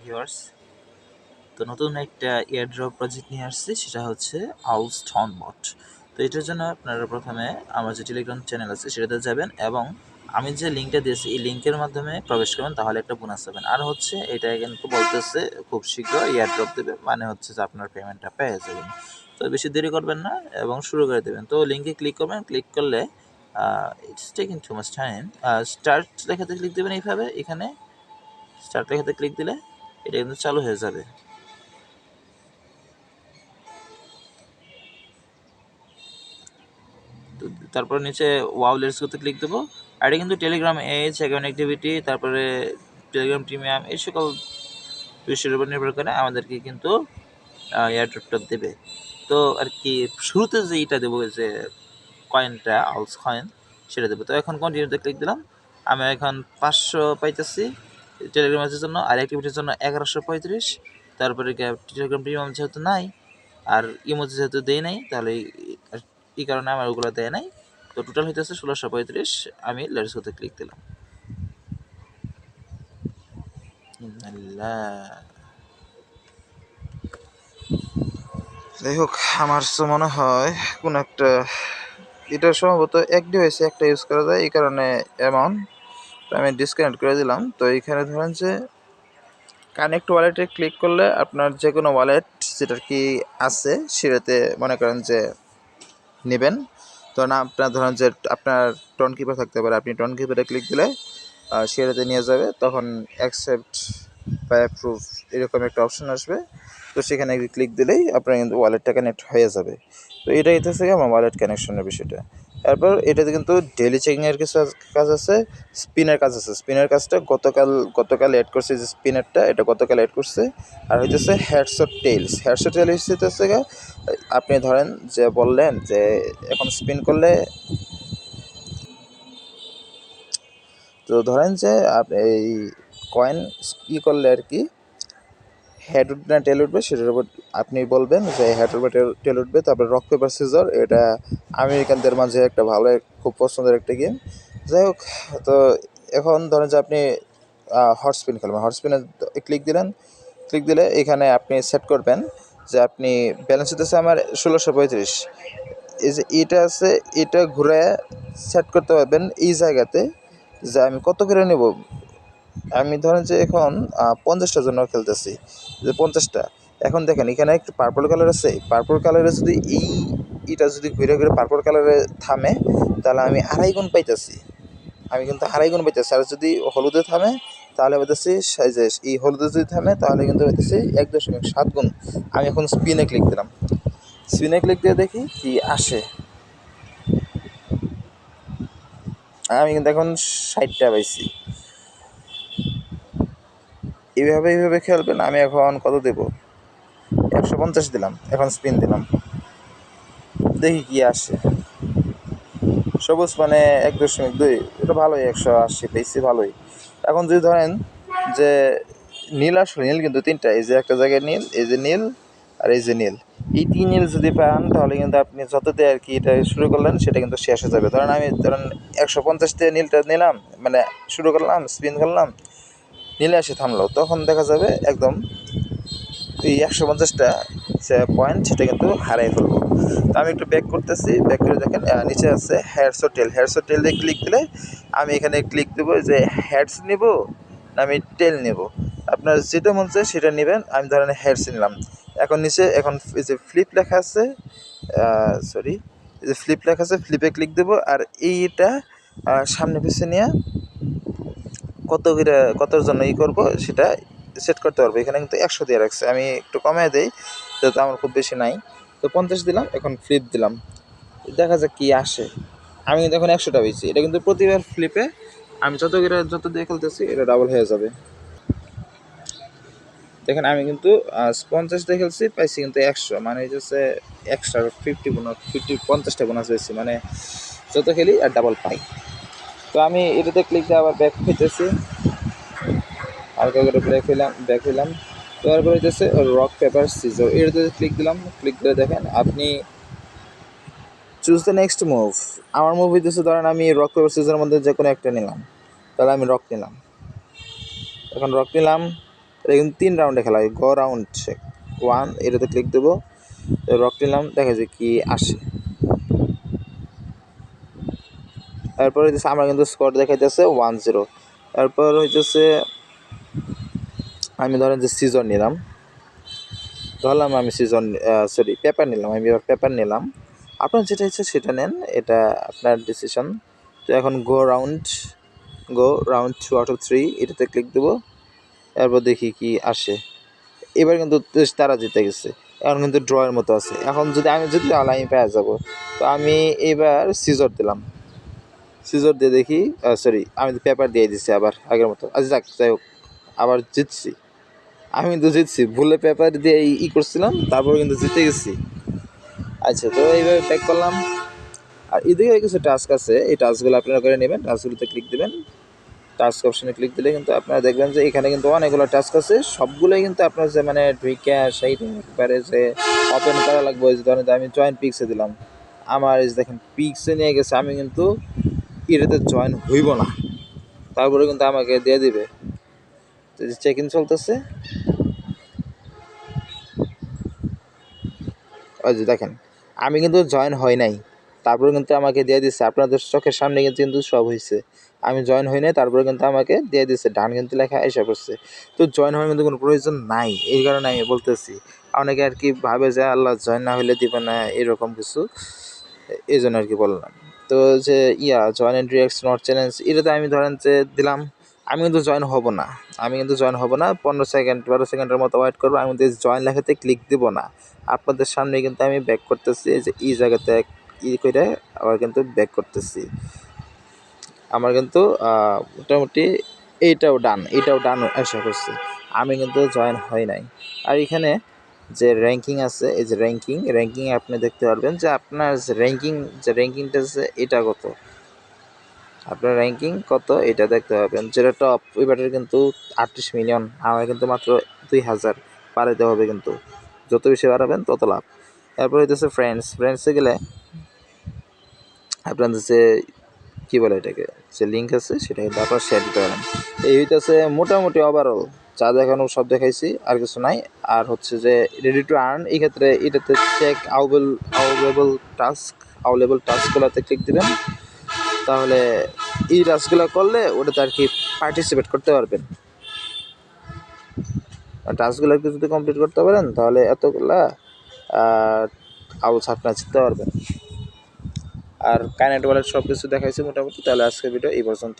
Viewers, তো নতুন একটা এয়ারড্রপ প্রজেক্ট নিয়ে আসছি, সেটা হচ্ছে আউলস্টন বট। তো এটার জন্য আপনারা প্রথমে আমার যে টেলিগ্রাম চ্যানেল আছে সেটাতে যাবেন এবং আমি যে লিঙ্কটা দিয়েছি এই লিঙ্কের মাধ্যমে প্রবেশ করবেন, তাহলে একটা বোনাস পাবেন। আর হচ্ছে এটা কিন্তু বলতেছে খুব শীঘ্র এয়ারড্রপ দেবে, মানে হচ্ছে যে আপনার পেমেন্টটা পেয়ে যাবেন। তো বেশি দেরি করবেন না এবং শুরু করে দেবেন। তো লিঙ্কে ক্লিক করবেন, ক্লিক করলে it's taking too much time. Start লেখাতে ক্লিক দেবেন এইভাবে, এখানে স্টার্ট লেখাতে ক্লিক দিলে এটা কিন্তু চালু হয়ে যাবে। তো তারপর নিচে ওয়াও লেটস গোতে ক্লিক দেবো। আর এটা কিন্তু টেলিগ্রাম এজ, অ্যাকাউন্ট অ্যাক্টিভিটি, তারপরে টেলিগ্রাম প্রিমিয়াম, এই সকল বিষয়ের উপর নির্ভর করে আমাদেরকে কিন্তু এয়ারড্রপটা দেবে। তো আর কি শুরুতে যে এইটা দেবো, যে কয়েনটা আউলস কয়েন, সেটা দেবো। তো এখন কন্টিনিউতে ক্লিক দিলাম। আমি এখন 500 পাইতেছি টেলিগ্রাম এজের জন্য, আর অ্যাক্টিভিটির জন্য 1135। তারপরে টেলিগ্রাম প্রিমিয়াম যেহেতু নাই আর ইমোজি যেহেতু দেয় নাই, তাহলে এই কারণে আমার ওগুলো দেয় নাই। তো টোটাল হইতেছে 1635। আমি লেটস গোতে ক্লিক দিলাম। যাই হোক, আমার তো মনে হয় কোন একটা এটা সম্ভবত একটি হয়েছে, একটা ইউজ করা যায়, এই কারণে অ্যামাউন্ট আমি ডিসকানেক্ট করে দিলাম। তো এইখানে ধরেন যে কানেক্ট ওয়ালেটে ক্লিক করলে আপনার যে কোনো ওয়ালেট যেটার কি আছে সেটাতে মনে করেন যে নেবেন। তো না, আপনার ধরেন যে আপনার টন কিপার থাকতে পারে, আপনি টন কিপারে ক্লিক দিলে সেটাতে নিয়ে যাবে, তখন অ্যাকসেপ্ট বা অ্যাপ্রুভ এরকম একটা অপশন আসবে। তো সেখানে ক্লিক দিলেই আপনার কিন্তু ওয়ালেটটা কানেক্ট হয়ে যাবে। তো এটাই হচ্ছে আমার ওয়ালেট কানেকশনের বিষয়টা। তারপর এটাতে কিন্তু ডেলি চেকিংয়ের কিছু কাজ আছে, স্পিনের কাজ আছে। স্পিনের কাজটা গতকাল অ্যাড করছে, যে স্পিনারটা এটা গতকাল অ্যাড করছে। আর হইতেছে heads or tails. Heads or tails হচ্ছে আপনি ধরেন যে বললেন যে এখন স্পিন করলে, তো ধরেন যে এই কয়েন করলে আর কি হেড উঠবে না টেল উঠবে, সেটার উপর আপনি বলবেন যে হেড উঠবে টেল উঠবে। তারপরে রক পেপার সিজার, এটা আমেরিকানদের মাঝে একটা ভালো খুব পছন্দের একটা গেম। যাই হোক, তো এখন ধরেন যে আপনি হট স্পিন খেলবেন, হট স্পিনে ক্লিক দিলেন। ক্লিক দিলে এখানে আপনি সেট করবেন যে আপনি ব্যালেন্স হতেছে আমার 1635। এই যে এটা আছে, এটা ঘুরে সেট করতে পারবেন এই জায়গাতে যে আমি কত করে নেব। আমি ধরেন যে এখন 50টার জন্য খেলতেছি, যে 50টা। এখন দেখেন এখানে একটু পার্পল কালার আছে, পার্পল কালারে যদি এটা যদি ঘুরে ঘুরে পার্পল কালারে থামে, তাহলে আমি আড়াই গুণ পাইতেছি। আমি কিন্তু আড়াই গুণ পাইতেছি। আর যদি হলুদে থামে তাহলে পাইতেছি, যে এই হলুদে যদি থামে তাহলে কিন্তু পাইতেছি 1.7 গুণ। আমি এখন স্পিনে ক্লিক দিলাম, স্পিনে ক্লিক দিয়ে দেখি কি আসে। আমি কিন্তু এখন 60টা পাইছি। এইভাবে খেলবেন। আমি এখন কত দেব, 150 দিলাম, এখন স্পিন দিলাম, দেখি কি আসে। সবুজ মানে 1.2, এটা ভালোই, 180 পেয়েছি, ভালোই। এখন যদি ধরেন যে নীল আসলে, নীল কিন্তু তিনটা, এই যে একটা জায়গায় নীল, এই যে নীল, আর এই যে নীল, এই তিন নীল যদি পান তাহলে কিন্তু আপনি যততে আর কি এটা শুরু করলেন সেটা কিন্তু শেষ হয়ে যাবে। আমি 150 দিয়ে নীলটা নিলাম, মানে শুরু করলাম, স্পিন করলাম, নীলে এসে থামলো, তখন দেখা যাবে একদম এই 150টা যে পয়েন্ট সেটা কিন্তু হারাই ফেলবো। তো আমি একটু ব্যাক করতেছি, ব্যাক করে দেখেন নিচে আছে হেডস ও টেল। হেডস ও টেল দিয়ে ক্লিক দিলে আমি এখানে ক্লিক দেবো যে হেডস নিব না আমি টেল নেব। আপনার যেটা মন চায় সেটা নেবেন। আমি ধরেন হেডস নিলাম। এখন নিচে এখন এই যে ফ্লিপ লেখা আছে, সরি, এই যে ফ্লিপ লেখা আছে, ফ্লিপে ক্লিক দেবো। আর এইটা সামনে পিছিয়ে নিয়ে কতর জন্য করবো সেটা সেট করতে পারবো। এখানে কিন্তু 100 দিয়ে রাখছে, আমি একটু কমায় দিই যেহেতু আমার খুব বেশি নাই। তো 50 দিলাম, এখন ফ্লিপ দিলাম, দেখা যাক কি আসে। আমি কিন্তু এখন 100টা পেয়েছি। এটা কিন্তু প্রতিবার ফ্লিপে আমি যত দিয়ে খেলতেছি এটা ডাবল হয়ে যাবে। দেখেন আমি কিন্তু 50 দিয়ে খেলছি, পাইছি কিন্তু 100, মানে হচ্ছে এক্সট্রা 50 বোনাস পেয়েছি, মানে যত খেলি আর ডাবল পাই। তো আমি এটাতে ক্লিক দিয়ে আবার ব্যাক হইতেছি, হালকা করে ব্যাক হইলাম। তারপর হইতেছে রক পেপার সিজার, এটাতে ক্লিক দিলাম। ক্লিক করে দেখেন আপনি চুজ দ্য নেক্সট মুভ। আমার মুভ হইতেছে ধরেন আমি রক পেপার সিজারের মধ্যে যে কোনো একটা নিলাম, তাহলে আমি রক নিলাম। এখন রক নিলাম, এটা কিন্তু 3 রাউন্ডে খেলা হয়। গো রাউন্ড 1 এটাতে ক্লিক দেবো, রক নিলাম, দেখা যায় কি আসে। তারপর হইতেছে আমার কিন্তু স্কোর দেখাইতেছে 1-0। তারপর হইতেছে আমি ধরেন যে সিজন নিলাম, ধরলাম আমি পেপার নিলাম, আমি এবার পেপার নিলাম। আপনার যেটা ইচ্ছে সেটা নেন, এটা আপনার ডিসিশন। তো এখন গো রাউন্ড 2/3 এটাতে ক্লিক দেবো, এরপর দেখি কি আসে। এবার কিন্তু তারা জিতে গেছে, এখন কিন্তু ড্রয়ের মতো আছে। এখন যদি আমি জিতি তাহলে আমি পেয়ে যাবো। তো আমি এবার সিজর দিলাম, সিজর দিয়ে দেখি, আমি পেপার দিয়ে দিচ্ছি আবার আগের মতো। আচ্ছা যাই হোক, আবার জিতছি। আমি কিন্তু জিতছি, ভুলে পেপার দিয়ে করছিলাম, তারপর কিন্তু জিতে গেছি। আচ্ছা, তো এইভাবে প্যাক করলাম। আর এদিকে কিছু টাস্ক আছে, এই টাস্কগুলো আপনারা করে নেবেন। টাস্কগুলোতে ক্লিক দেবেন, টাস্ক অপশনে ক্লিক দিলে কিন্তু আপনারা দেখবেন যে এখানে কিন্তু অনেকগুলো টাস্ক আছে। সবগুলোই কিন্তু আপনার যে মানে ঢুইকা সেইটা একবারে যে ওপেন করা লাগবে। ওই যে ধরেন আমি জয়েন পিক্সে দিলাম, আমার এই যে দেখেন পিক্সে নিয়ে গেছে, আমি কিন্তু এটাতে জয়েন হইব না, তারপরে কিন্তু আমাকে দিয়ে দিবে। চেক ইন চলতেছে, ওই যে দেখেন আমি কিন্তু জয়েন হয় নাই, তারপরে কিন্তু আমাকে দিয়ে দিচ্ছে। আপনাদের চোখের সামনে কিন্তু সব হয়েছে, আমি জয়েন হই নাই, তারপরে কিন্তু আমাকে দিয়ে দিচ্ছে, ডান কিন্তু লেখা এসে পড়ছে। তো জয়েন হওয়ার কিন্তু কোনো প্রয়োজন নাই, এই কারণে আমি বলতেছি। অনেকে আর কি ভাবে যে আল্লাহ জয়েন না হইলে দিবে না, এরকম কিছু, এই জন্য আর কি বললাম। তো যে join and react not challenge, এটাতে আমি ধরেন যে দিলাম, আমি কিন্তু জয়েন হব না, 15 সেকেন্ড 12 সেকেন্ডের মতো ওয়েট করবো। আমি কিন্তু জয়েন লেখাতে ক্লিক দিব না। আপনাদের সামনে কিন্তু আমি ব্যাক করতেছি, এই যে এই জায়গাতে করে আবার কিন্তু ব্যাক করতেছি। আমার কিন্তু মোটামুটি এইটাও ডান আশা করছি, আমি কিন্তু জয়েন হয় নাই। আর এখানে যে র্যাঙ্কিং আছে, এই যে র্যাঙ্কিংয়ে আপনি দেখতে পারবেন যে আপনার র্যাঙ্কিংটা আছে এটা কত, আপনার র্যাঙ্কিং কত এটা দেখতে পাবেন। যেটা টপ ওই ব্যাটার কিন্তু 38 মিলিয়ন, আমার কিন্তু মাত্র 2000 বাড়াইতে হবে, কিন্তু যত বেশি বাড়াবেন তত লাভ। তারপর হইতেছে ফ্রেন্ডসে গেলে আপনাদের যে কী বলে এটাকে, যে লিঙ্ক আছে সেটা কিন্তু আপনার শেয়ার দিতে পারেন। এই হইতেছে মোটামুটি ওভারঅল যা দেখানো সব দেখাইছি, আর কিছু নাই। আর হচ্ছে যে রেডি টু আর্ন, এই ক্ষেত্রে এটাতে চেক আউলেবল টাস্কগুলোতে ক্লিক দেবেন, তাহলে এই টাস্কগুলো করলে ওটাতে আর কি পার্টিসিপেট করতে পারবেন। টাস্কগুলো আর কি যদি কমপ্লিট করতে পারেন তাহলে এতগুলা আপনারা জিততে পারবেন। আর কাইনেট ওয়ালেট সব কিছু দেখাইছি মোটামুটি। তাহলে আজকের ভিডিও এই পর্যন্ত।